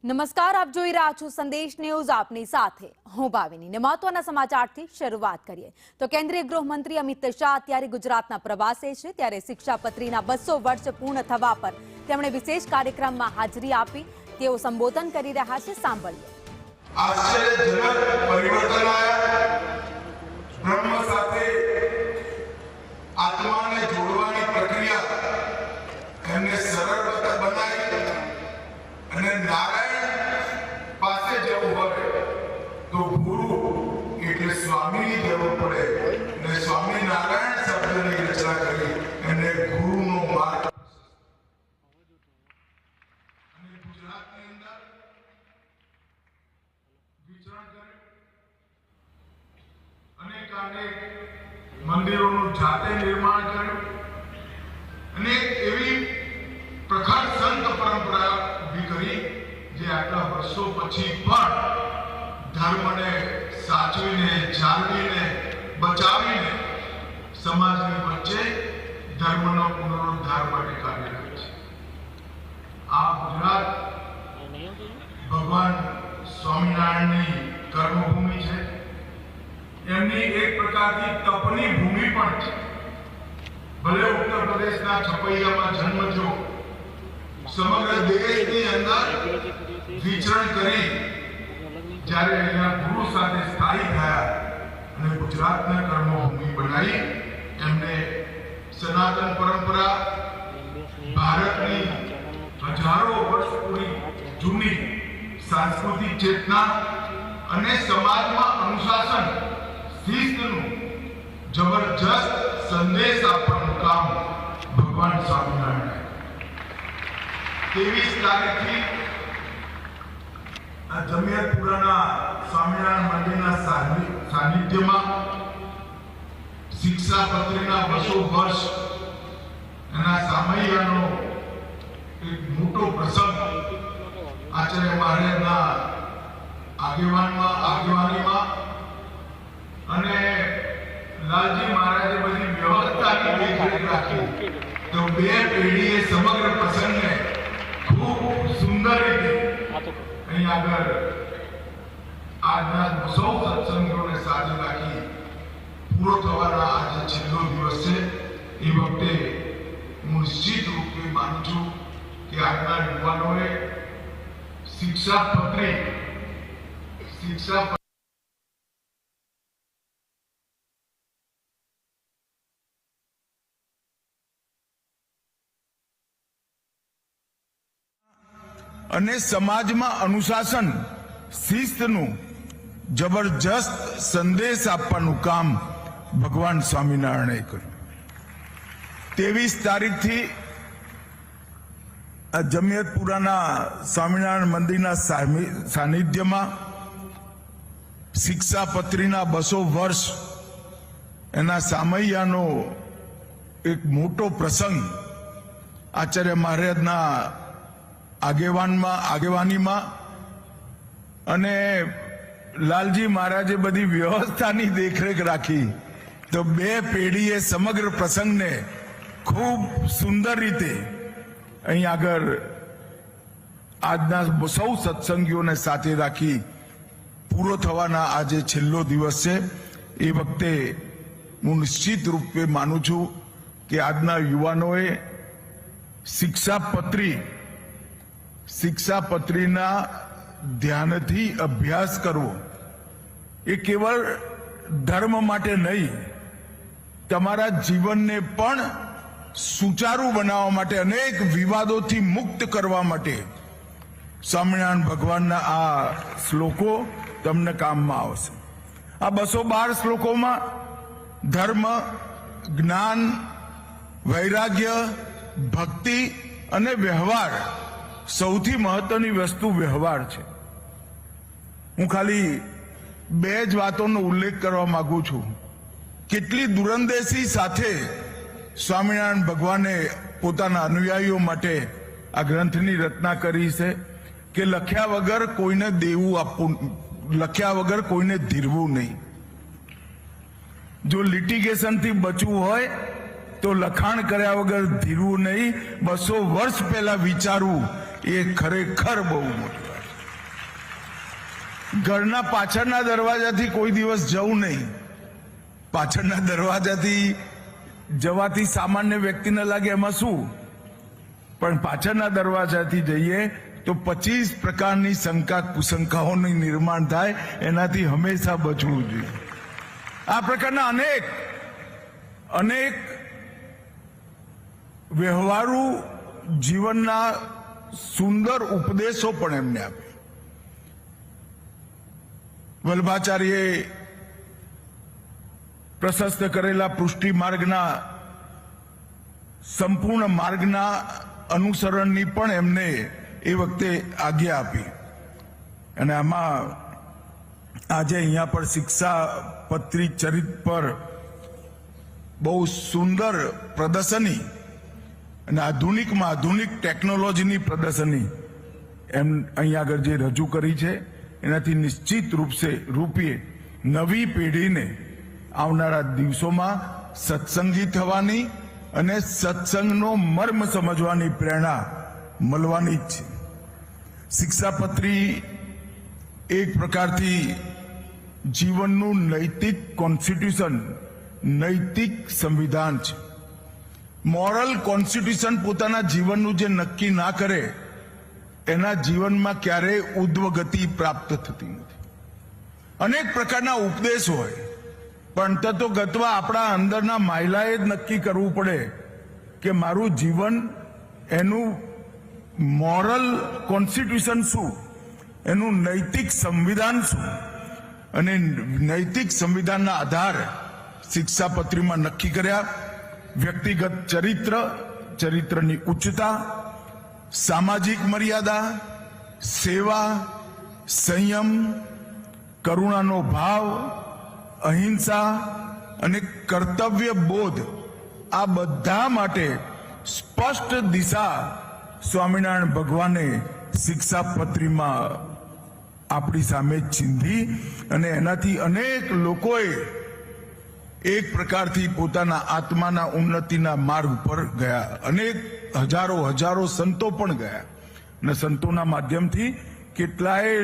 નમસ્કાર, આપ જોઈ રહ્યા છો સંદેશ ન્યૂઝ. આપની સાથે હું ભાવિની. મહત્વના સમાચારથી શરૂઆત કરીએ તો કેન્દ્રીય ગૃહમંત્રી અમિત શાહ અત્યારે ગુજરાતના પ્રવાસે છે, ત્યારે શિક્ષાપત્રીના 200 વર્ષ પૂર્ણ થવા પર તેમણે વિશેષ કાર્યક્રમમાં હાજરી આપી. તેઓ સંબોધન કરી રહ્યા છે, સાંભળીએ. આશ્ચર્યજનક પરિવર્તન આયા. બ્રહ્મ સાથે આત્માને જોડવાની પ્રક્રિયા એમને સરળ બનાવી અને નારાયણ પાસે જવું હોય તો ગુરુ એટલે સ્વામીની જરૂર પડે અને સ્વામી નારાયણ શબ્દની રચના કરી એને ગુરુનો માર્ગ. અને ગુજરાતની અંદર વિચરણ કર્યું, અનેક મંદિરોનું જાતે નિર્માણ કર્યું અને એવી પ્રખર સંત પરંપરા ઉભી કરી જે આટલા વર્ષો પછી પણ ધર્મને સાચવીને જાળવીને બચાવીને સમાજની વચ્ચે ધર્મનો પુનરુદ્ધાર માટે કાર્યરત છે. આ ગુજરાત ભગવાન સ્વામિનારાયણની કર્મભૂમિ છે. એમની એક પ્રકારની તપની ભૂમિ પણ છે. ભલે ઉત્તર પ્રદેશના છપૈયામાં જન્મજો, સમગ્ર દેશની અંદર વિચરણ કરી જ્યારે એના ગુરુ સાથે સ્થાયી થયા અને ગુજરાતને કર્મભૂમિ બનાવી, એમને સનાતન પરંપરા, ભારતની હજારો વર્ષ પૂરી જૂની સાંસ્કૃતિક ચેતના અને સમાજમાં અનુશાસન શિસ્તનું જબરજસ્ત સંદેશ આપવાનું કામ ભગવાન સ્વામિનારાયણ 23 તારીખથી જમિયતપુરાના સ્વામિનારાયણ મંદિરના સાનિધ્યમાં શિક્ષાપત્રીના 200 વર્ષ એના સામૈયાનો એક મોટો પ્રસંગ આચાર્ય મહારાજના આગેવાનીમાં અને લાલજી મહારાજે બધી વ્યવસ્થાની દેખરેખ રાખી તો બે પેઢીએ સમગ્ર પ્રસંગને ખૂબ સુંદર રીતે અહીં આગળ આજના સૌ સત્સંગીઓને સાથે રાખી પૂરો થવાના આજે છેલ્લો દિવસ છે. એ વખતે હું નિશ્ચિત રૂપે માનું છું કે આજના યુવાનોએ શિક્ષાપત્રી અને સમાજમાં અનુશાસન શિસ્તનું જબરજસ્ત સંદેશ આપવાનું કામ ભગવાન સ્વામિનારાયણે કર્યું. 23 તારીખથી જમિયતપુરાના સ્વામિનારાયણ મંદિરના સાનિધ્યમાં શિક્ષાપત્રીના 200 વર્ષ એના સામૈયાનો એક મોટો પ્રસંગ આચાર્ય મહારાજના આગેવાનીમાં અને લાલજી મહારાજે બધી વ્યવસ્થાની દેખરેખ રાખી તો બે પેઢીએ સમગ્ર પ્રસંગને ખૂબ સુંદર રીતે અહીં આગળ આજના સૌ સત્સંગીઓને સાથે રાખી પૂરો થવાના આજે છેલ્લો દિવસ છે. એ વખતે હું નિશ્ચિત રૂપે માનું છું કે આજના યુવાનોએ શિક્ષાપત્રીના ધ્યાનથી અભ્યાસ કરવો એ કેવળ ધર્મ માટે નહીં, તમારા જીવનને પણ સુચારું બનાવવા માટે, અનેક વિવાદોથી મુક્ત કરવા માટે સ્વામિનારાયણ ભગવાનના આ શ્લોકો તમને કામમાં આવશે. આ 212 શ્લોકોમાં ધર્મ, જ્ઞાન, વૈરાગ્ય, ભક્તિ અને વ્યવહાર, સૌથી મહત્વની વસ્તુ વ્યવહાર છે. હું ખાલી 2 જ વાતોનો ઉલ્લેખ કરવા માંગુ છું. કેટલી દૂરંદેશી સાથે સ્વામિનારાયણ ભગવાને પોતાના અનુયાયીઓ માટે આ ગ્રંથની રચના કરી છે કે લખ્યા વગર કોઈને દેવું આપવું, લખ્યા વગર કોઈને ધીરવું નહીં. જો લિટિગેશનથી બચવું હોય તો લખાણ કર્યા વગર ધીરવું નહીં, 200 વર્ષ પહેલા વિચારવું એ ખરેખર બહુ મોટી વાત. ઘરના પાછળના દરવાજાથી કોઈ દિવસ જવું નહીં. પાછળના દરવાજાથી જવાથી સામાન્ય વ્યક્તિને લાગે એમાં શું, પણ પાછળના દરવાજાથી જઈએ તો 25 પ્રકારની શંકા કુશંકાઓનું નિર્માણ થાય. એનાથી હંમેશા બચવું જોઈએ. આ પ્રકારના અનેક વ્યવહારુ જીવનના સુંદર ઉપદેશો પણ એમને આપ્યા. વલ્ભાચાર્યે પ્રશસ્ત કરેલા પૃષ્ટિ માર્ગના સંપૂર્ણ માર્ગના અનુસરણની પણ એમને એ વખતે આજ્ઞા આપી. અને આમાં આજે અહીંયા પર શિક્ષાપત્રી ચરિત્ર પર બહુ સુંદર પ્રદર્શની અને આધુનિકમાં આધુનિક ટેકનોલોજીની પ્રદર્શની એમ અહીંયા આગળ જે રજૂ કરી છે, એનાથી નિશ્ચિત રૂપે નવી પેઢીને આવનારા દિવસોમાં સત્સંગી થવાની અને સત્સંગનો મર્મ સમજવાની પ્રેરણા મળવાની જ છે. શિક્ષાપત્રી એક પ્રકારથી જીવનનું નૈતિક કોન્સ્ટિટ્યુશન, નૈતિક સંવિધાન છે. મોરલ કોન્સ્ટિટ્યુશન પોતાના જીવનનું જે નક્કી ના કરે એના જીવનમાં ક્યારેય ઉદ્ધવગતિ પ્રાપ્ત થતી નથી. અનેક પ્રકારના ઉપદેશ હોય, પણ તત્વગતવા આપણા અંદરના માયલાએ જ નક્કી કરવું પડે કે મારું જીવન, એનું મોરલ કોન્સ્ટિટ્યુશન શું, એનું નૈતિક સંવિધાન શું. અને નૈતિક સંવિધાનના આધાર શિક્ષાપત્રીમાં નક્કી કર્યા. વ્યક્તિગત ચરિત્રની ઉચ્ચતા, સામાજિક મર્યાદા, સેવા, સંયમ, કરુણાનો ભાવ, અહિંસા અને કર્તવ્ય બોધ, આ બધા માટે સ્પષ્ટ દિશા સ્વામિનારાયણ ભગવાને શિક્ષાપત્રીમાં આપણી સામે ચીંધી. અને એનાથી અનેક લોકોએ એક પ્રકારથી પોતાના આત્માના ઉન્નતિના માર્ગ પર ગયા. અનેક હજારો સંતો પણ ગયા અને સંતોના માધ્યમથી કેટલાય